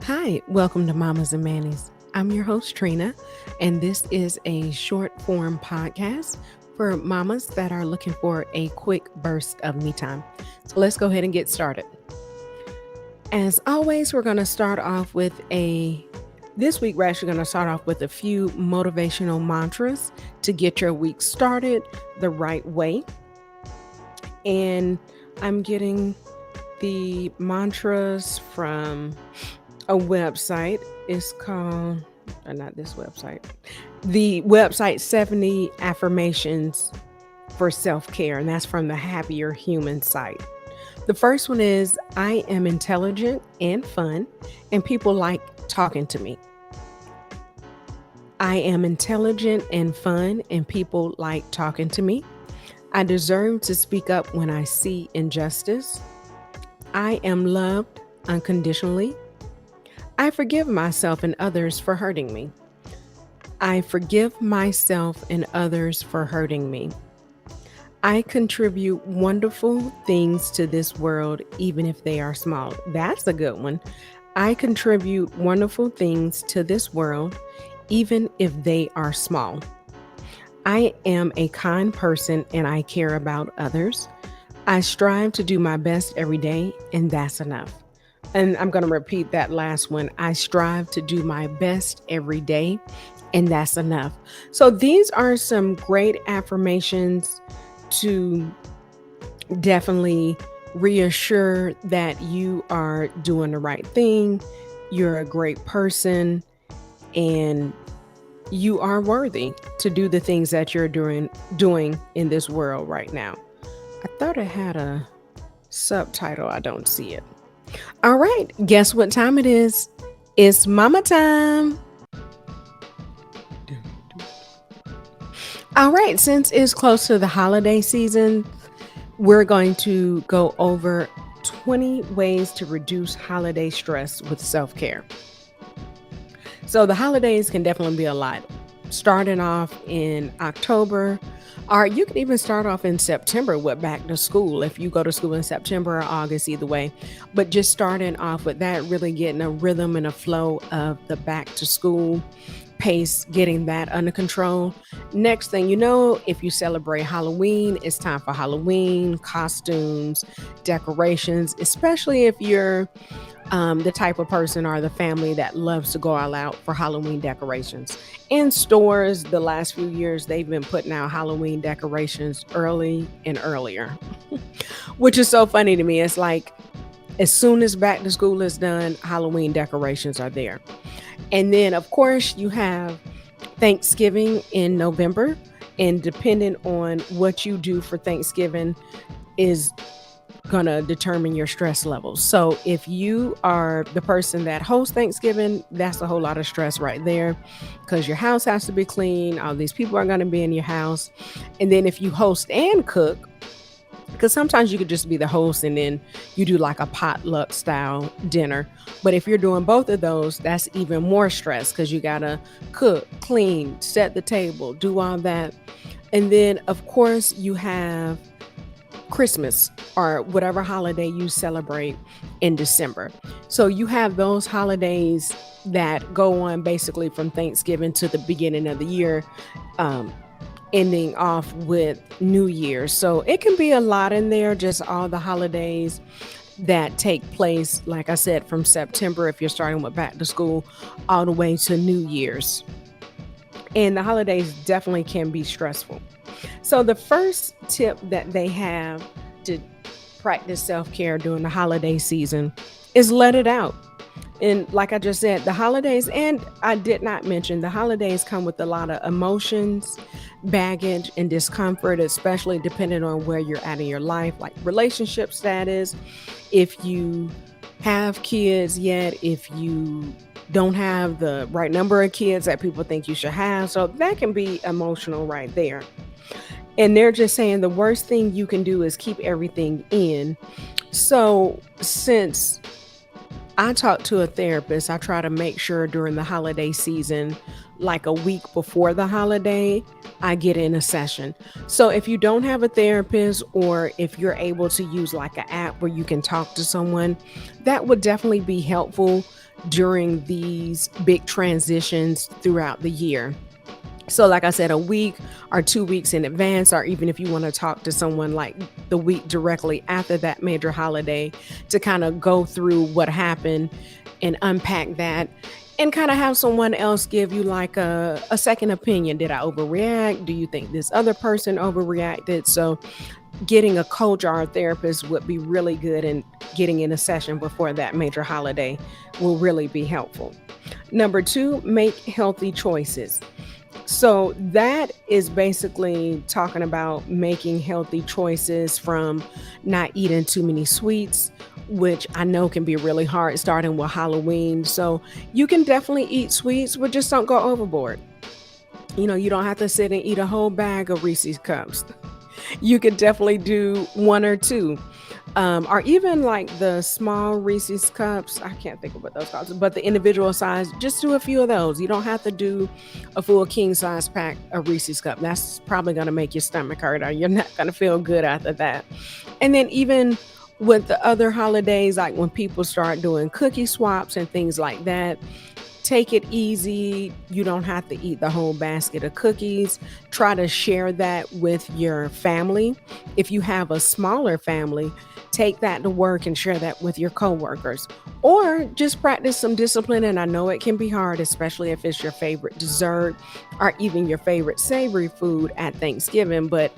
Hi, welcome to Mommas and Mannies. I'm your host, Trina, and this is a short form podcast for mamas that are looking for a quick burst of me time. So let's go ahead and get started. As always, we're going to start off with this week, we're actually going to start off with a few motivational mantras to get your week started the right way. And I'm getting the mantras from a website. It's called, not this website, the website 70 Affirmations for Self-Care, and that's from the Happier Human site. The first one is I am intelligent and fun, and people like talking to me. I am intelligent and fun, and people like talking to me. I deserve to speak up when I see injustice. I am loved unconditionally. I forgive myself and others for hurting me. I forgive myself and others for hurting me. I contribute wonderful things to this world, even if they are small. That's a good one. I contribute wonderful things to this world, even if they are small. I am a kind person and I care about others. I strive to do my best every day, and that's enough. And I'm going to repeat that last one. I strive to do my best every day, and that's enough. So these are some great affirmations to definitely reassure that you are doing the right thing, you're a great person, and you are worthy to do the things that you're doing in this world right now. I thought it had a subtitle. I don't see it. All right, guess what time it is? It's mama time. All right, since it's close to the holiday season, we're going to go over 20 ways to reduce holiday stress with self-care. So the holidays can definitely be a lot. Starting off in October, or you can even start off in September with back to school if you go to school in September or August, either way. But just starting off with that, really getting a rhythm and a flow of the back to school pace, getting that under control. Next thing you know, if you celebrate Halloween, it's time for Halloween costumes, decorations, especially if you're the type of person or the family that loves to go all out for Halloween decorations. In stores, the last few years, they've been putting out Halloween decorations early and earlier, which is so funny to me. It's like as soon as back to school is done, Halloween decorations are there. And then, of course, you have Thanksgiving in November. And depending on what you do for Thanksgiving is going to determine your stress levels. So if you are the person that hosts Thanksgiving, that's a whole lot of stress right there because your house has to be clean. All these people are going to be in your house. And then if you host and cook, because sometimes you could just be the host and then you do like a potluck style dinner. But if you're doing both of those, that's even more stress because you got to cook, clean, set the table, do all that. And then, of course, you have Christmas or whatever holiday you celebrate in December. So you have those holidays that go on basically from Thanksgiving to the beginning of the year, ending off with New Year's. So it can be a lot in there, just all the holidays that take place, like I said, from September, if you're starting with back to school, all the way to New Year's. And the holidays definitely can be stressful. So the first tip that they have to practice self-care during the holiday season is let it out. And like I just said, the holidays, and I did not mention, the holidays come with a lot of emotions, baggage, and discomfort, especially depending on where you're at in your life, like relationship status, if you have kids yet, if you don't have the right number of kids that people think you should have. So that can be emotional right there. And they're just saying the worst thing you can do is keep everything in. So since I talk to a therapist, I try to make sure during the holiday season, like a week before the holiday, I get in a session. So if you don't have a therapist or if you're able to use like an app where you can talk to someone, that would definitely be helpful during these big transitions throughout the year. So, like I said, a week or 2 weeks in advance, or even if you want to talk to someone like the week directly after that major holiday to kind of go through what happened and unpack that and kind of have someone else give you like a second opinion. Did I overreact? Do you think this other person overreacted? So, getting a coach or a therapist would be really good, and getting in a session before that major holiday will really be helpful. Number two, make healthy choices. So that is basically talking about making healthy choices from not eating too many sweets, which I know can be really hard starting with Halloween. So you can definitely eat sweets, but just don't go overboard. You don't have to sit and eat a whole bag of Reese's cups. You could definitely do one or two. Or even like the small Reese's cups. I can't think of what those called, but the individual size, just do a few of those. You don't have to do a full king size pack of Reese's cup. That's probably going to make your stomach hurt, or you're not going to feel good after that. And then even with the other holidays, like when people start doing cookie swaps and things like that, take it easy. You don't have to eat the whole basket of cookies. Try to share that with your family. If you have a smaller family, take that to work and share that with your coworkers. Or just practice some discipline. And I know it can be hard, especially if it's your favorite dessert or even your favorite savory food at Thanksgiving. But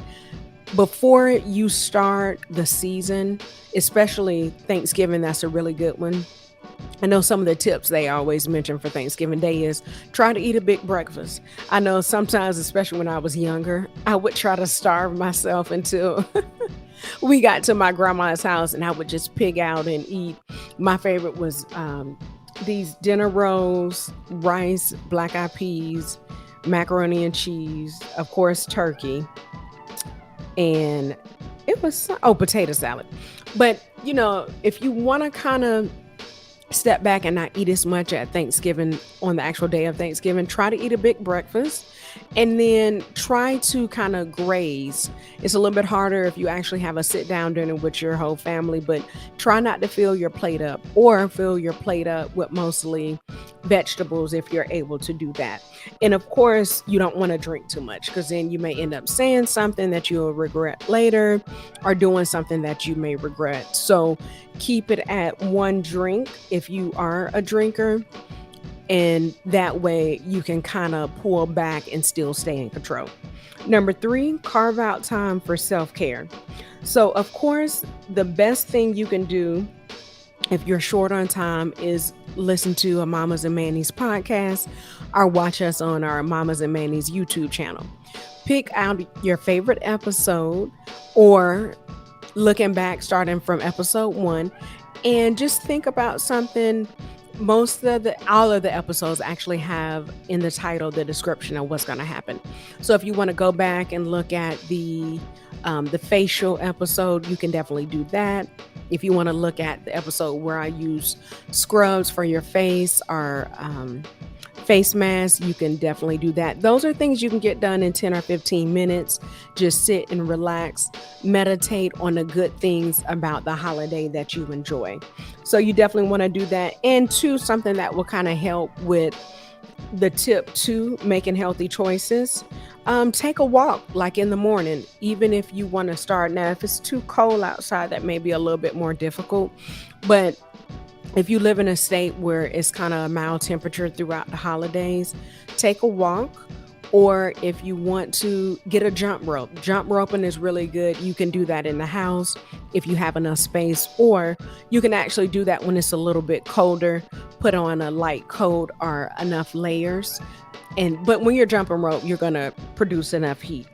before you start the season, especially Thanksgiving, that's a really good one. I know some of the tips they always mention for Thanksgiving Day is try to eat a big breakfast. I know sometimes, especially when I was younger, I would try to starve myself until we got to my grandma's house and I would just pig out and eat. My favorite was these dinner rolls, rice, black eyed peas, macaroni and cheese, of course, turkey, and it was, oh, potato salad. But, if you want to kind of step back and not eat as much at Thanksgiving on the actual day of Thanksgiving, try to eat a big breakfast and then try to kind of graze. It's a little bit harder if you actually have a sit down dinner with your whole family, but try not to fill your plate up, or fill your plate up with mostly vegetables if you're able to do that. And of course, you don't want to drink too much because then you may end up saying something that you'll regret later or doing something that you may regret. So keep it at one drink if you are a drinker, and that way you can kind of pull back and still stay in control. Number three, carve out time for self care. So, of course, the best thing you can do if you're short on time is listen to a Mamas and Manny's podcast or watch us on our Mamas and Manny's YouTube channel. Pick out your favorite episode, or looking back, starting from episode one, and just think about something. All of the episodes actually have in the title the description of what's going to happen. So if you want to go back and look at the facial episode, you can definitely do that. If you want to look at the episode where I use scrubs for your face, or face mask, you can definitely do that. Those are things you can get done in 10 or 15 minutes. Just sit and relax, meditate on the good things about the holiday that you enjoy. So you definitely want to do that. And two, something that will kind of help with the tip two, making healthy choices. Take a walk like in the morning, even if you want to start now. If it's too cold outside, that may be a little bit more difficult. But if you live in a state where it's kind of a mild temperature throughout the holidays, take a walk. Or if you want to get a jump roping is really good. You can do that in the house if you have enough space, or you can actually do that when it's a little bit colder. Put on a light coat or enough layers. But when you're jumping rope, you're going to produce enough heat.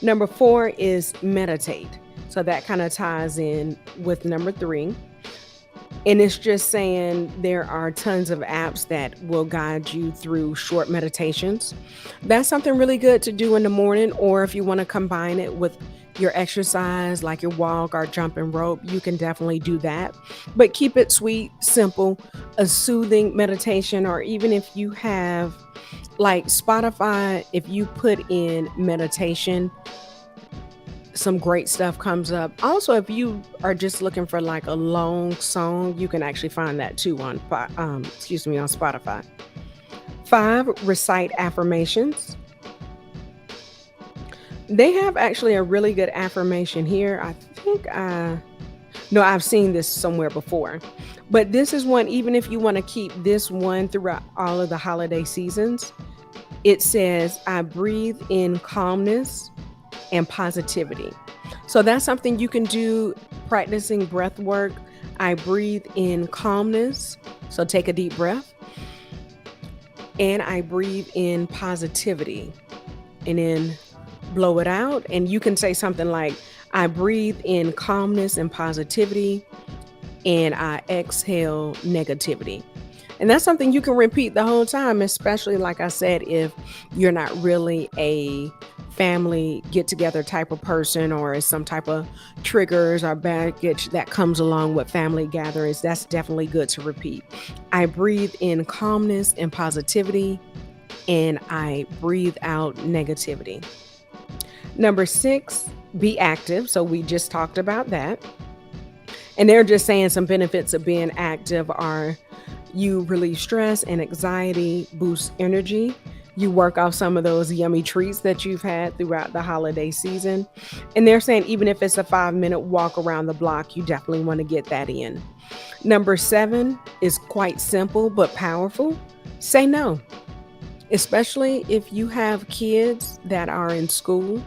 Number four is meditate. So that kind of ties in with number three. And it's just saying there are tons of apps that will guide you through short meditations. That's something really good to do in the morning, or if you want to combine it with your exercise, like your walk or jumping rope, you can definitely do that. But keep it sweet, simple, a soothing meditation, or even if you have like Spotify, if you put in meditation, some great stuff comes up. Also, if you are just looking for like a long song, you can actually find that too on on Spotify. 5, recite affirmations. They have actually a really good affirmation here. I think no, I've seen this somewhere before. But this is one, even if you want to keep this one throughout all of the holiday seasons, it says, I breathe in calmness and positivity. So that's something you can do practicing breath work. I breathe in calmness. So take a deep breath. And I breathe in positivity. And then blow it out. And you can say something like, I breathe in calmness and positivity. And I exhale negativity. And that's something you can repeat the whole time, especially like I said, if you're not really a family get together type of person or is some type of triggers or baggage that comes along with family gatherings, that's definitely good to repeat. I breathe in calmness and positivity, and I breathe out negativity. Number 6, be active. So we just talked about that. And they're just saying some benefits of being active are you relieve stress and anxiety, boost energy. You work off some of those yummy treats that you've had throughout the holiday season. And they're saying even if it's a 5-minute walk around the block, you definitely want to get that in. Number 7 is quite simple but powerful. Say no, especially if you have kids that are in school.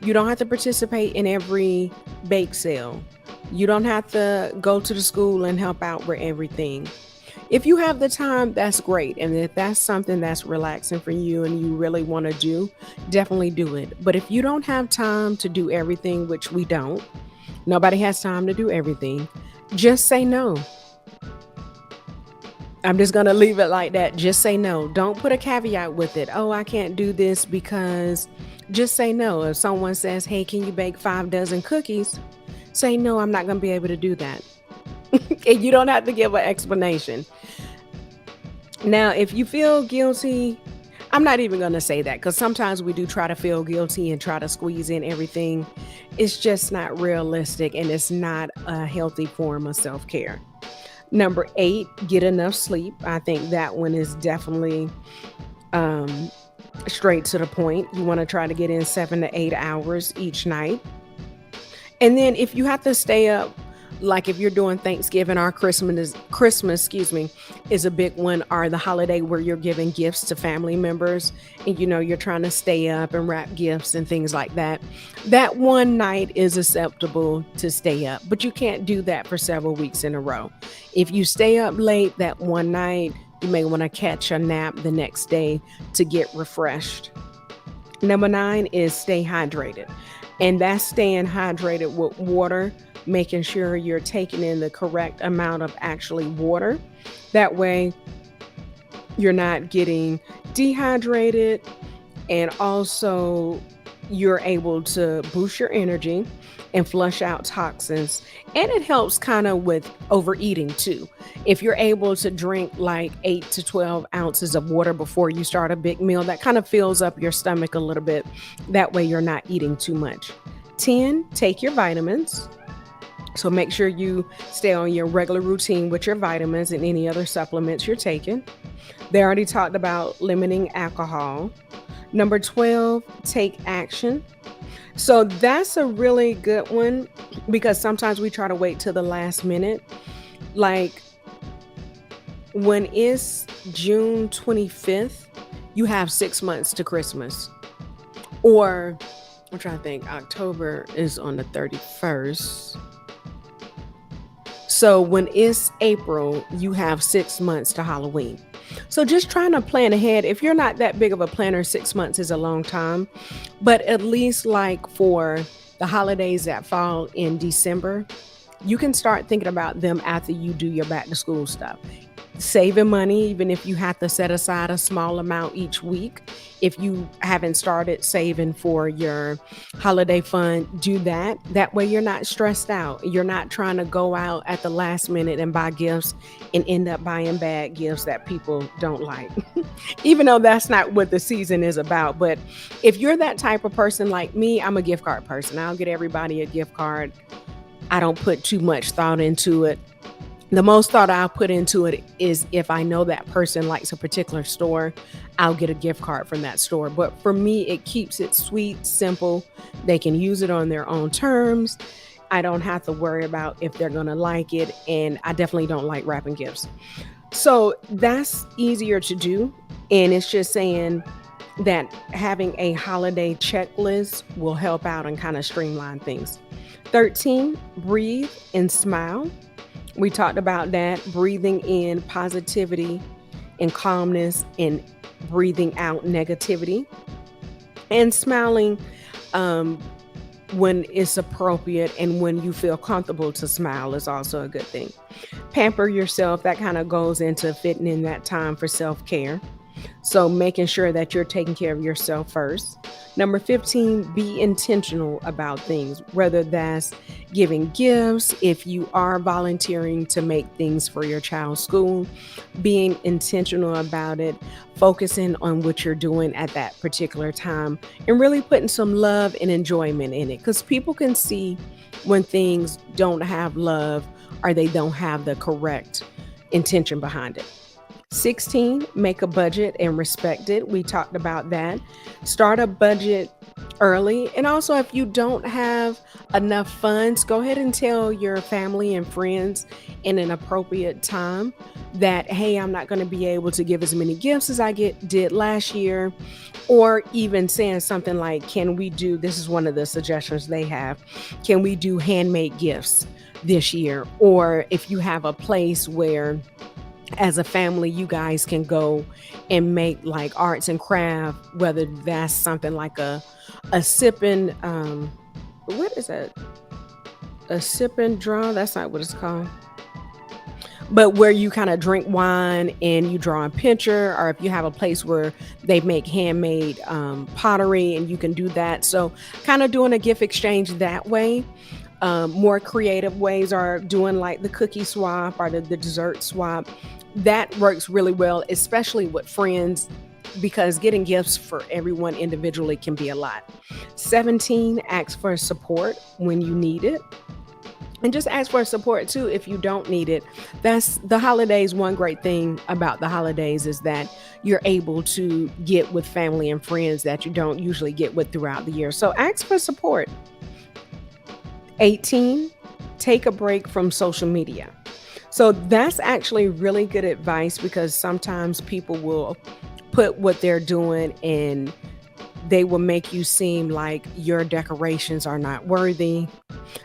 You don't have to participate in every bake sale. You don't have to go to the school and help out with everything. If you have the time, that's great. And if that's something that's relaxing for you and you really want to do, definitely do it. But if you don't have time to do everything, which we don't, nobody has time to do everything, just say no. I'm just going to leave it like that. Just say no. Don't put a caveat with it. Oh, I can't do this because just say no. If someone says, hey, can you bake 5 dozen cookies? Say no, I'm not going to be able to do that. And you don't have to give an explanation. Now, if you feel guilty, I'm not even going to say that because sometimes we do try to feel guilty and try to squeeze in everything. It's just not realistic and it's not a healthy form of self care. Number 8, get enough sleep. I think that one is definitely um, straight to the point. You want to try to get in 7 to 8 hours each night. And then if you have to stay up, like if you're doing Thanksgiving or Christmas, excuse me, is a big one, or the holiday where you're giving gifts to family members and you're trying to stay up and wrap gifts and things like that. That one night is acceptable to stay up, but you can't do that for several weeks in a row. If you stay up late that one night, you may want to catch a nap the next day to get refreshed. Number 9 is stay hydrated. And that's staying hydrated with water, making sure you're taking in the correct amount of actually water. That way, you're not getting dehydrated, and also you're able to boost your energy and flush out toxins. And it helps kind of with overeating too. If you're able to drink like 8 to 12 ounces of water before you start a big meal, that kind of fills up your stomach a little bit. That way you're not eating too much. 10, take your vitamins. So make sure you stay on your regular routine with your vitamins and any other supplements you're taking. They already talked about limiting alcohol. Number 12, take action. So that's a really good one because sometimes we try to wait till the last minute. Like when it's June 25th, you have 6 months to Christmas. Or I'm trying to think, October is on the 31st. So when it's April, you have 6 months to Halloween. So just trying to plan ahead. If you're not that big of a planner, 6 months is a long time. But at least like for the holidays that fall in December, you can start thinking about them after you do your back to school stuff. saving money, even if you have to set aside a small amount each week. If you haven't started saving for your holiday fund, do that. That way you're not stressed out. You're not trying to go out at the last minute and buy gifts and end up buying bad gifts that people don't like. Even though that's not what the season is about. But if you're that type of person like me, I'm a gift card person. I'll get everybody a gift card. I don't put too much thought into it. The most thought I'll put into it is if I know that person likes a particular store, I'll get a gift card from that store. But for me, it keeps it sweet, simple. They can use it on their own terms. I don't have to worry about if they're going to like it. And I definitely don't like wrapping gifts. So that's easier to do. And it's just saying that having a holiday checklist will help out and kind of streamline things. 13, breathe and smile. We talked about that, breathing in positivity and calmness and breathing out negativity, and smiling um, when it's appropriate and when you feel comfortable to smile is also a good thing. Pamper yourself, that kind of goes into fitting in that time for self care. So making sure that you're taking care of yourself first. Number 15, be intentional about things, whether that's giving gifts, if you are volunteering to make things for your child's school, being intentional about it, focusing on what you're doing at that particular time, and really putting some love and enjoyment in it. Because people can see when things don't have love or they don't have the correct intention behind it. 16, make a budget and respect it. We talked about that. Start a budget early. And also, if you don't have enough funds, go ahead and tell your family and friends in an appropriate time that, hey, I'm not going to be able to give as many gifts as did last year. Or even saying something like, can we do, this is one of the suggestions they have, can we do handmade gifts this year? Or if you have a place where as a family you guys can go and make like arts and craft, whether that's something like a sipping what is that, a sip and draw, that's not what it's called, but where you kind of drink wine and you draw a picture, or if you have a place where they make handmade pottery and you can do that. So kind of doing a gift exchange that way. More creative ways are doing like the cookie swap or the dessert swap. That works really well, especially with friends, because getting gifts for everyone individually can be a lot. 17, ask for support when you need it. And just ask for support too if you don't need it. That's the holidays. One great thing about the holidays is that you're able to get with family and friends that you don't usually get with throughout the year. So ask for support. 18, take a break from social media. So that's actually really good advice, because sometimes people will put what they're doing and they will make you seem like your decorations are not worthy.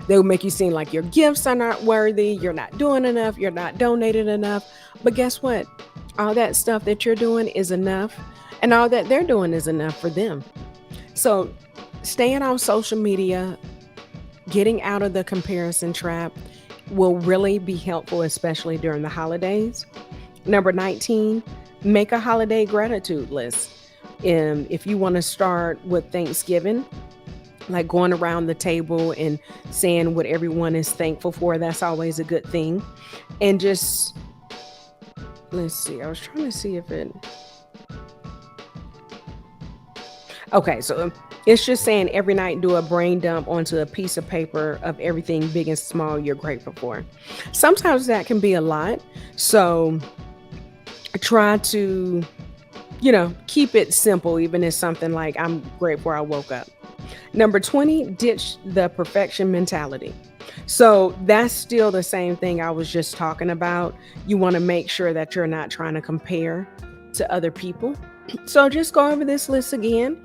They will make you seem like your gifts are not worthy. You're not doing enough. You're not donating enough. But guess what? All that stuff that you're doing is enough. And all that they're doing is enough for them. So staying on social media, getting out of the comparison trap will really be helpful, especially during the holidays. Number 19, make a holiday gratitude list. If you want to start with Thanksgiving, like going around the table and saying what everyone is thankful for, that's always a good thing. And just, let's see, I was trying to see if it, okay, so it's just saying every night do a brain dump onto a piece of paper of everything big and small you're grateful for. Sometimes that can be a lot. So try to, keep it simple, even if something like I'm grateful I woke up. Number 20, ditch the perfection mentality. So that's still the same thing I was just talking about. You want to make sure that you're not trying to compare to other people. So just go over this list again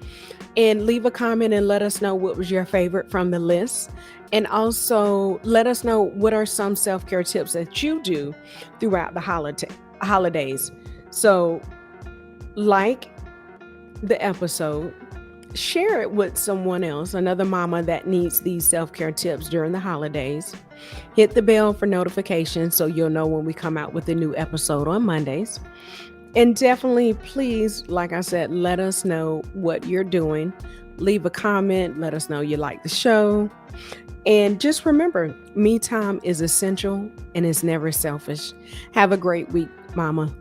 and leave a comment and let us know what was your favorite from the list. And also let us know what are some self-care tips that you do throughout the holidays. So like the episode, share it with someone else, another mama that needs these self-care tips during the holidays. Hit the bell for notifications so you'll know when we come out with a new episode on Mondays. And definitely, please, like I said, let us know what you're doing. Leave a comment. Let us know you like the show. And just remember, me time is essential and it's never selfish. Have a great week, Mama.